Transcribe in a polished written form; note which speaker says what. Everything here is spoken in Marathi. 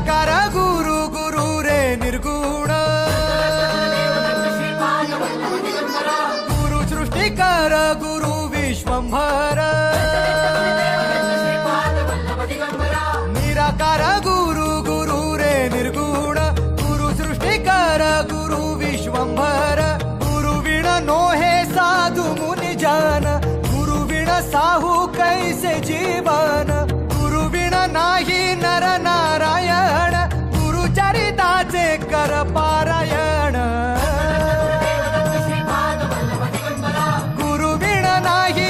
Speaker 1: निराकार गुरु गुरु रे निर्गुण गुरु सृष्टिकर गुरु विश्वंभर निराकार गुरु गुरु रे निर्गुण गुरु सृष्टिकर गुरु विश्वंभर गुरु विण नोहे साधु मुनि जन गुरु विण साहू कैसे जीवन गुरु विण नाही नर नारायण गुरु चरिताचे कर पारायण गुरु विण नाही